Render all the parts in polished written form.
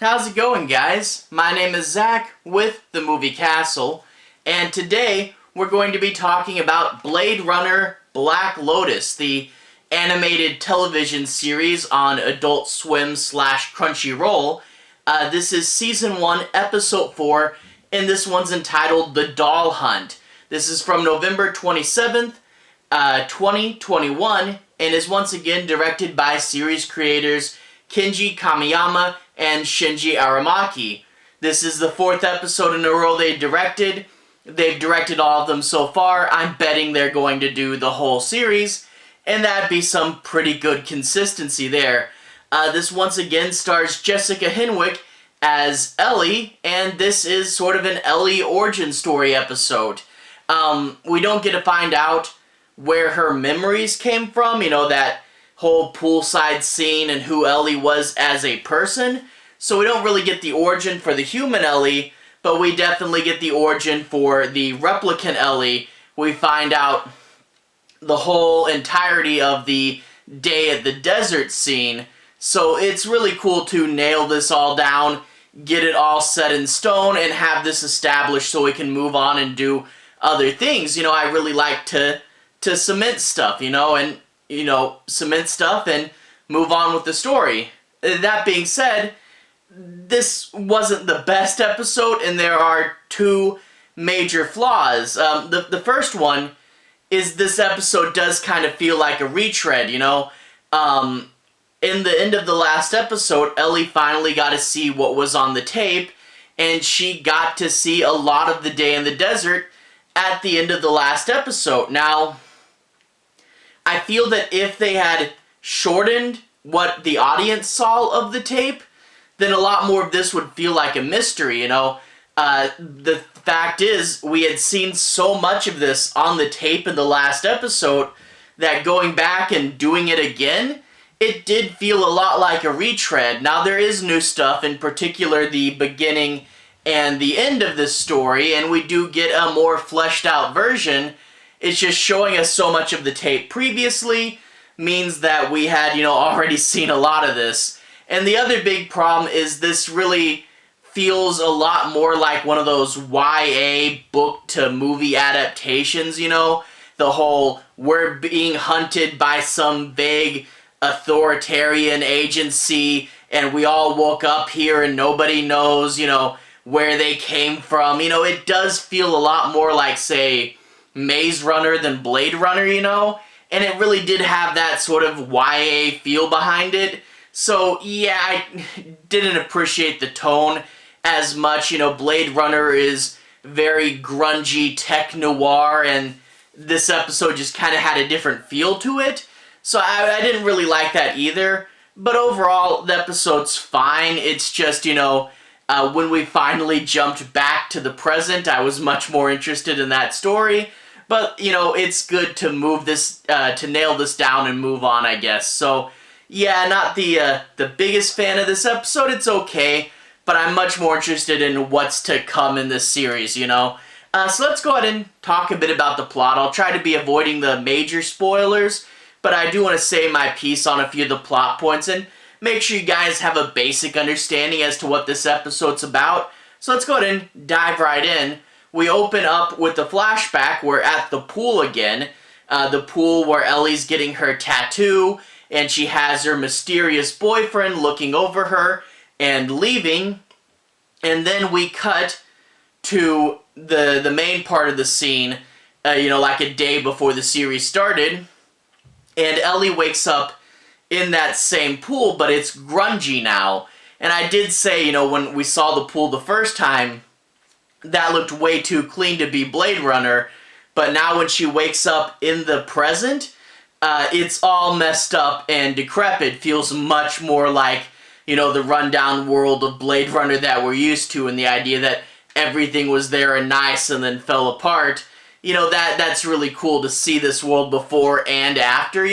How's it going, guys? My name is Zach with the Movie Castle, and today we're going to be talking about Blade Runner Black Lotus, the animated television series on Adult Swim / Crunchyroll. This is Season 1, Episode 4, and this one's entitled The Doll Hunt. This is from November 27th, 2021, and is once again directed by series creators Kenji Kamiyama and Shinji Aramaki. This is the 4th episode in a row they directed. They've directed all of them so far. I'm betting they're going to do the whole series, and that'd be some pretty good consistency there. This once again stars Jessica Henwick as Ellie, and this is sort of an Ellie origin story episode. We don't get to find out where her memories came from, you know, that whole poolside scene and who Ellie was as a person. So we don't really get the origin for the human Ellie, but we definitely get the origin for the replicant Ellie. We find out the whole entirety of the day at the desert scene. So it's really cool to nail this all down, get it all set in stone, and have this established so we can move on and do other things. You know, I really like to cement stuff, cement stuff and move on with the story. That being said, this wasn't the best episode, and there are two major flaws. The first one is this episode does kind of feel like a retread, you know? In the end of the last episode, Ellie finally got to see what was on the tape, and she got to see a lot of the day in the desert at the end of the last episode. Now, I feel that if they had shortened what the audience saw of the tape, then a lot more of this would feel like a mystery, you know? The fact is, we had seen so much of this on the tape in the last episode that going back and doing it again, it did feel a lot like a retread. Now, there is new stuff, in particular the beginning and the end of this story, and we do get a more fleshed out version. It's just showing us so much of the tape previously means that we had, already seen a lot of this. And the other big problem is this really feels a lot more like one of those YA book to movie adaptations, the whole we're being hunted by some vague authoritarian agency and we all woke up here and nobody knows, where they came from. It does feel a lot more like, say, Maze Runner than Blade Runner, and it really did have that sort of YA feel behind it. So yeah, I didn't appreciate the tone as much. Blade Runner is very grungy tech noir, and this episode just kind of had a different feel to it. So I didn't really like that either. But overall, the episode's fine. It's just, when we finally jumped back to the present, I was much more interested in that story. But, it's good to move this, to nail this down and move on, I guess. So, yeah, not the biggest fan of this episode. It's okay, but I'm much more interested in what's to come in this series, So let's go ahead and talk a bit about the plot. I'll try to be avoiding the major spoilers, but I do want to say my piece on a few of the plot points and make sure you guys have a basic understanding as to what this episode's about. So let's go ahead and dive right in. We open up with the flashback. We're at the pool again. The pool where Ellie's getting her tattoo, and she has her mysterious boyfriend looking over her and leaving. And then we cut to the main part of the scene, like a day before the series started. And Ellie wakes up in that same pool, but it's grungy now. And I did say, when we saw the pool the first time, that looked way too clean to be Blade Runner. But now when she wakes up in the present, it's all messed up and decrepit. Feels much more like, the rundown world of Blade Runner that we're used to, and the idea that everything was there and nice and then fell apart. That's really cool to see this world before and after,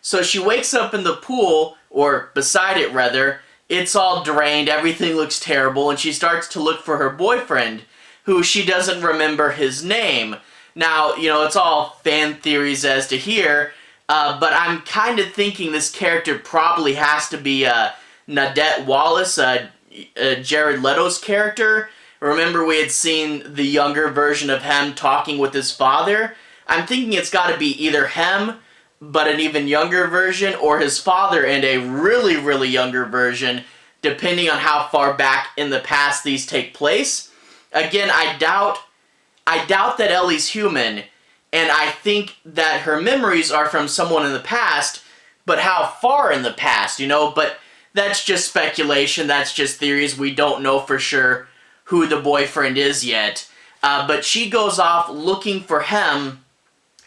So she wakes up in the pool, or beside it rather. It's all drained, everything looks terrible, and she starts to look for her boyfriend, who she doesn't remember his name. Now, it's all fan theories as to here, but I'm kind of thinking this character probably has to be Nadette Wallace, Jared Leto's character. Remember, we had seen the younger version of him talking with his father. I'm thinking it's got to be either him, but an even younger version, or his father and a really, really younger version, depending on how far back in the past these take place. Again, I doubt that Ellie's human, and I think that her memories are from someone in the past, but how far in the past, you know? But that's just speculation, that's just theories. We don't know for sure who the boyfriend is yet. But she goes off looking for him,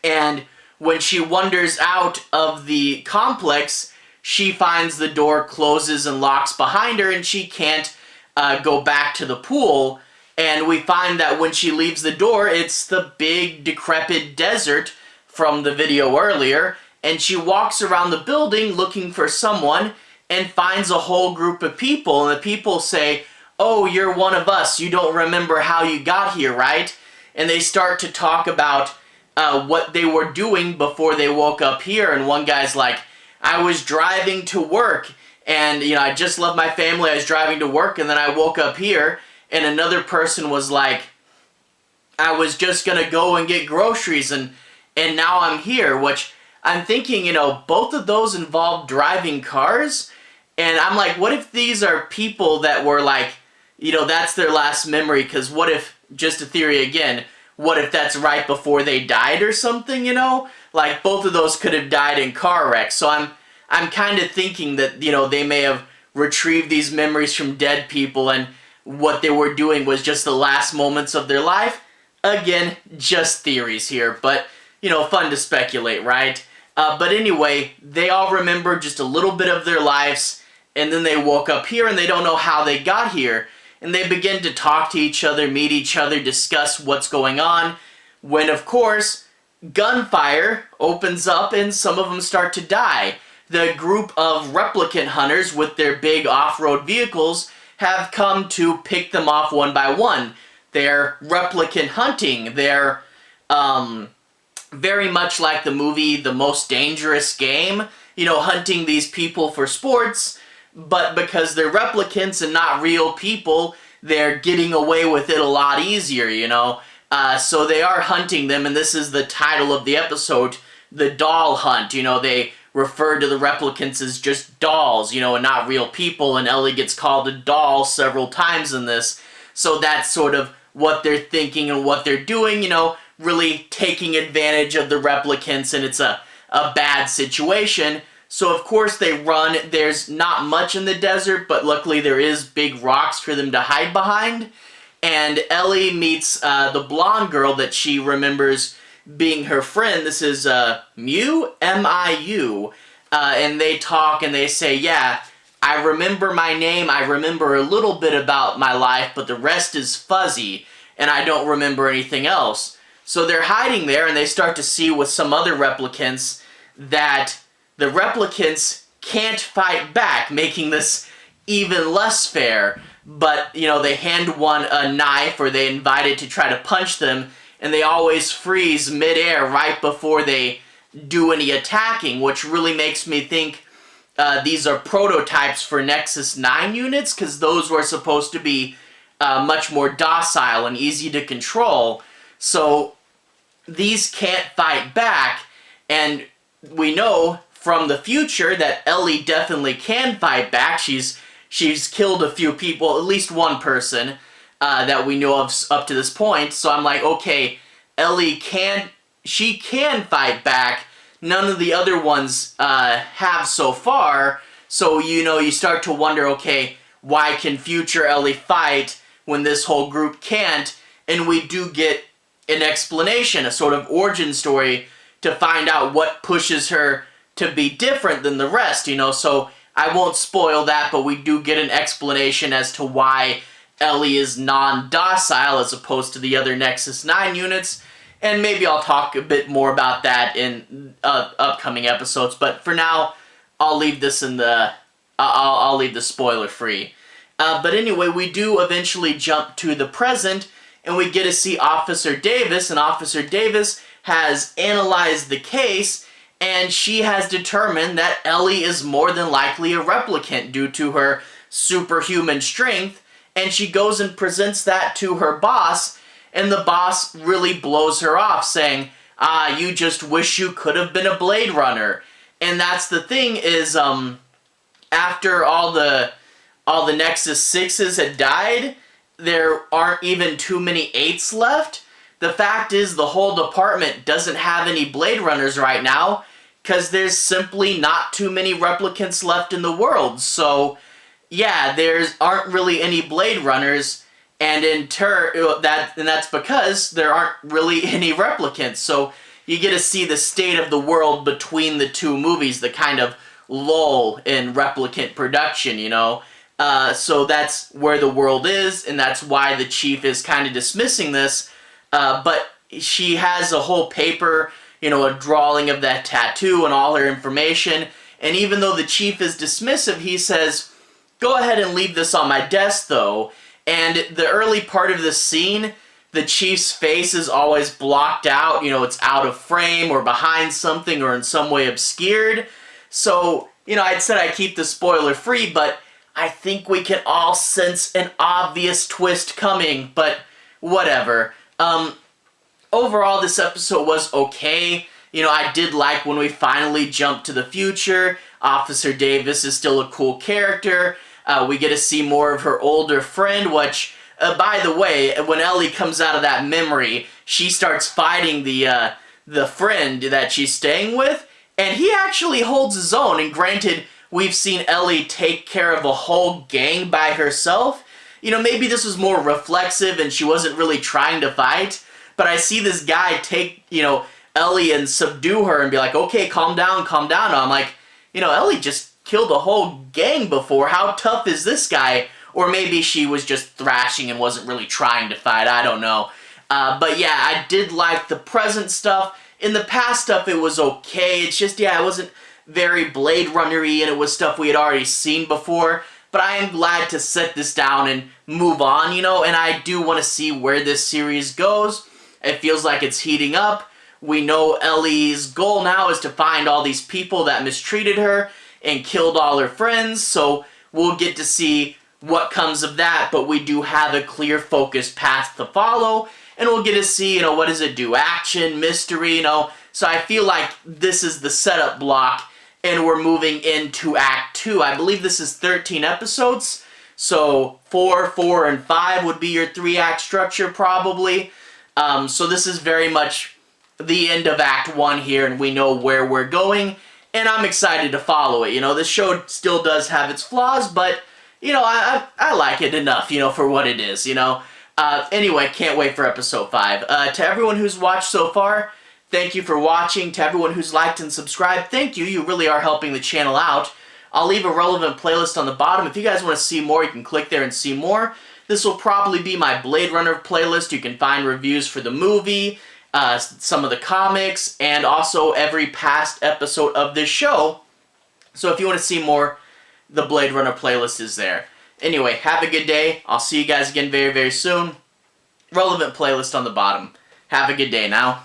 and when she wanders out of the complex, she finds the door closes and locks behind her, and she can't go back to the pool. And we find that when she leaves the door, it's the big decrepit desert from the video earlier, and she walks around the building looking for someone and finds a whole group of people, and the people say, "Oh, you're one of us. You don't remember how you got here, right?" And they start to talk about what they were doing before they woke up here, and one guy's like, "I was driving to work, and you know, I just left my family, I was driving to work, and then I woke up here." And another person was like, "I was just gonna go and get groceries, and now I'm here," which I'm thinking, you know, both of those involve driving cars, and I'm like, what if these are people that were like, you know, that's their last memory, because what if, just a theory again, what if that's right before they died or something, you know? Like, both of those could have died in car wrecks, so I'm kind of thinking that, you know, they may have retrieved these memories from dead people, and what they were doing was just the last moments of their life. Again, just theories here, but, you know, fun to speculate, right? But anyway, they all remember just a little bit of their lives, and then they woke up here and they don't know how they got here. And they begin to talk to each other, meet each other, discuss what's going on, when, of course, gunfire opens up and some of them start to die. The group of replicant hunters with their big off-road vehicles have come to pick them off one by one. They're replicant hunting. They're very much like the movie The Most Dangerous Game, you know, hunting these people for sports, but because they're replicants and not real people, they're getting away with it a lot easier, you know. So they are hunting them, and this is the title of the episode, The Doll Hunt. You know, they refer to the replicants as just dolls, you know, and not real people, and Ellie gets called a doll several times in this. So that's sort of what they're thinking and what they're doing, you know, really taking advantage of the replicants, and it's a bad situation. So of course they run. There's not much in the desert, but luckily there is big rocks for them to hide behind. And Ellie meets the blonde girl that she remembers being her friend. This is Miu, M-I-U. And they talk and they say, "Yeah, I remember my name, I remember a little bit about my life, but the rest is fuzzy, and I don't remember anything else." So they're hiding there, and they start to see with some other replicants that the replicants can't fight back, making this even less fair. But, you know, they hand one a knife, or they invite it to try to punch them, and they always freeze midair right before they do any attacking, which really makes me think these are prototypes for Nexus 9 units, because those were supposed to be much more docile and easy to control. So these can't fight back, and we know from the future that Ellie definitely can fight back. She's killed a few people, at least one person that we know of up to this point. So I'm like, okay, Ellie can fight back. None of the other ones have so far. So, you know, you start to wonder, okay, why can future Ellie fight when this whole group can't? And we do get an explanation, a sort of origin story to find out what pushes her to be different than the rest, you know. So I won't spoil that, but we do get an explanation as to why Ellie is non-docile as opposed to the other Nexus 9 units. And maybe I'll talk a bit more about that in upcoming episodes. But for now, I'll leave this in the I'll leave the spoiler free. But anyway, we do eventually jump to the present, and we get to see Officer Davis, and Officer Davis has analyzed the case, and she has determined that Ellie is more than likely a replicant due to her superhuman strength, and she goes and presents that to her boss, and the boss really blows her off, saying, you just wish you could have been a Blade Runner. And that's the thing is, after all the Nexus 6s had died, there aren't even too many 8s left. The fact is, the whole department doesn't have any Blade Runners right now, because there's simply not too many replicants left in the world. So, yeah, aren't really any Blade Runners, and that's because there aren't really any replicants. So you get to see the state of the world between the two movies, the kind of lull in replicant production, you know. So that's where the world is, and that's why the chief is kind of dismissing this. But she has a whole paper, you know, a drawing of that tattoo and all her information. And even though the chief is dismissive, he says, go ahead and leave this on my desk, though. And the early part of the scene, the chief's face is always blocked out. You know, it's out of frame or behind something or in some way obscured. So, you know, I'd said I keep the spoiler free, but I think we can all sense an obvious twist coming, but whatever. Overall, this episode was okay. You know, I did like when we finally jumped to the future. Officer Davis is still a cool character. We get to see more of her older friend, which, by the way, when Ellie comes out of that memory, she starts fighting the friend that she's staying with, and he actually holds his own. And granted, we've seen Ellie take care of a whole gang by herself. You know, maybe this was more reflexive and she wasn't really trying to fight, but I see this guy take, you know, Ellie and subdue her and be like, okay, calm down, calm down. And I'm like, you know, Ellie just killed a whole gang before. How tough is this guy? Or maybe she was just thrashing and wasn't really trying to fight. I don't know. But yeah, I did like the present stuff. In the past stuff, it was okay. It's just, yeah, it wasn't very Blade Runner-y, and it was stuff we had already seen before. But I am glad to set this down and move on, you know, and I do want to see where this series goes. It feels like it's heating up. We know Ellie's goal now is to find all these people that mistreated her and killed all her friends, so we'll get to see what comes of that, but we do have a clear focused path to follow, and we'll get to see, you know, what does it do? Action, mystery, you know, so I feel like this is the setup block, and we're moving into Act 2. I believe this is 13 episodes, so 4, 4, and 5 would be your 3-act structure, probably. So this is very much the end of Act 1 here, and we know where we're going, and I'm excited to follow it. You know, this show still does have its flaws, but, you know, I like it enough, you know, for what it is, you know. Anyway, can't wait for Episode 5. To everyone who's watched so far, thank you for watching. To everyone who's liked and subscribed, thank you. You really are helping the channel out. I'll leave a relevant playlist on the bottom. If you guys want to see more, you can click there and see more. This will probably be my Blade Runner playlist. You can find reviews for the movie, some of the comics, and also every past episode of this show. So if you want to see more, the Blade Runner playlist is there. Anyway, have a good day. I'll see you guys again very, very soon. Relevant playlist on the bottom. Have a good day now.